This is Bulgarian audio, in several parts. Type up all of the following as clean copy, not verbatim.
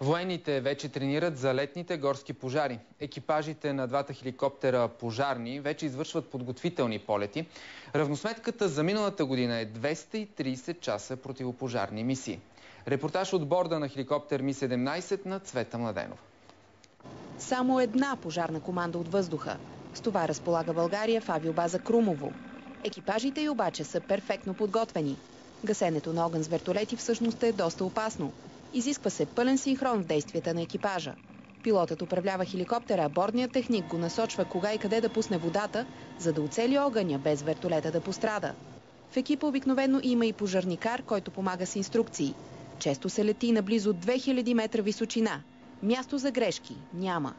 Военните вече тренират за летните горски пожари. Екипажите на двата хеликоптера пожарни вече извършват подготвителни полети. Равносметката за миналата година е 230 часа противопожарни мисии. Репортаж от борда на хеликоптер Ми-17 на Цвета Младенова. Само една пожарна команда от въздуха. С това разполага България в авиобаза Крумово. Екипажите й обаче са перфектно подготвени. Гасенето на огън с вертолети всъщност е доста опасно. Изисква се пълен синхрон в действията на екипажа. Пилотът управлява хеликоптера, а бордният техник го насочва кога и къде да пусне водата, за да оцели огъня без вертолета да пострада. В екипа обикновено има и пожарникар, който помага с инструкции. Често се лети на близо 2000 метра височина. Място за грешки няма.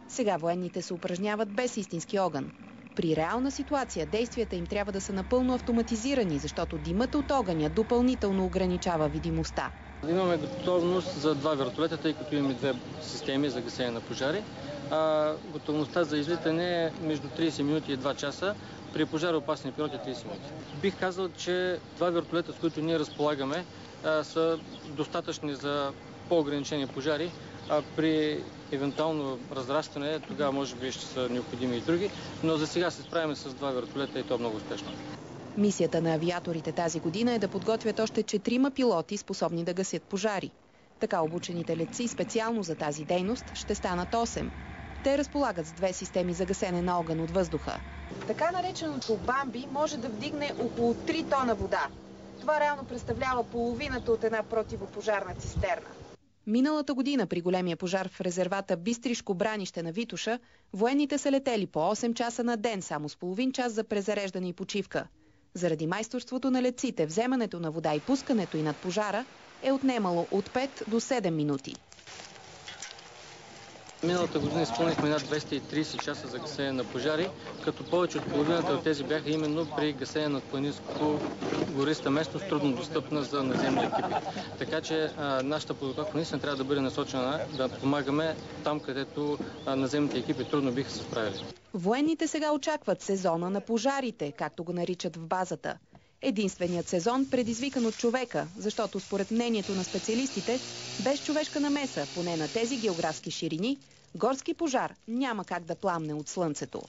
Сега военните се упражняват без истински огън. При реална ситуация действията им трябва да са напълно автоматизирани, защото димът от огъня допълнително ограничава видимостта. Имаме готовност за два вертолета, тъй като имаме две системи за гасене на пожари. Готовността за излитане е между 30 минути и 2 часа. При пожароопасни пилоти 30 минути. Бих казал, че два вертолета, с които ние разполагаме, са достатъчни за по-ограничени пожари. При евентуално разрастване, тогава може би ще са необходими и други, но за сега се справяме с два вертолета и то много успешно. Мисията на авиаторите тази година е да подготвят още 4 пилоти, способни да гасят пожари. Така обучените летци специално за тази дейност ще станат 8. Те разполагат с две системи за гасене на огън от въздуха. Така нареченото Бамби може да вдигне около 3 тона вода. Това реално представлява половината от една противопожарна цистерна. Миналата година при големия пожар в резервата Бистришко бранище на Витоша, военните са летели по 8 часа на ден, само с половин час за презареждане и почивка. Заради майсторството на летците, вземането на вода и пускането й над пожара е отнемало от 5 до 7 минути. Миналата година изпълнихме над 230 часа за гасене на пожари, като повече от половината от тези бяха именно при гасене на планинско гориста местност, трудно достъпна за наземни екипи. Така че нашата подготовка наистина трябва да бъде насочена да помагаме там, където наземните екипи трудно биха се справили. Военните сега очакват сезона на пожарите, както го наричат в базата. Единственият сезон предизвикан от човека, защото според мнението на специалистите, без човешка намеса, поне на тези географски ширини, горски пожар няма как да пламне от слънцето.